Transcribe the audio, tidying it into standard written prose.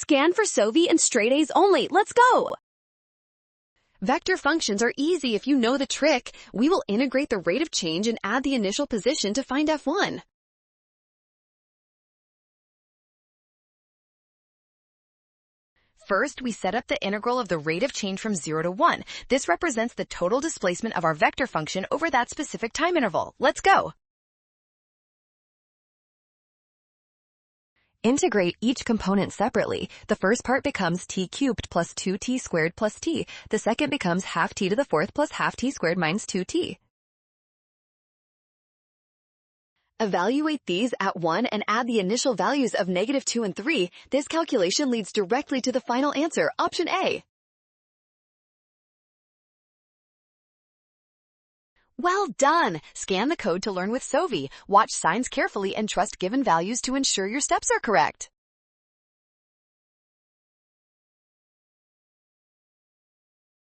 Scan for Sovi and straight A's only. Let's go! Vector functions are easy if you know the trick. We will integrate the rate of change and add the initial position to find f1. First, we set up the integral of the rate of change from 0 to 1. This represents the total displacement of our vector function over that specific time interval. Let's go! Integrate each component separately. The first part becomes t cubed plus 2t squared plus t. The second becomes half t to the fourth plus half t squared minus 2t. Evaluate these at 1 and add the initial values of -2 and 3. This calculation leads directly to the final answer, option A. Well done! Scan the code to learn with Sovi. Watch signs carefully and trust given values to ensure your steps are correct.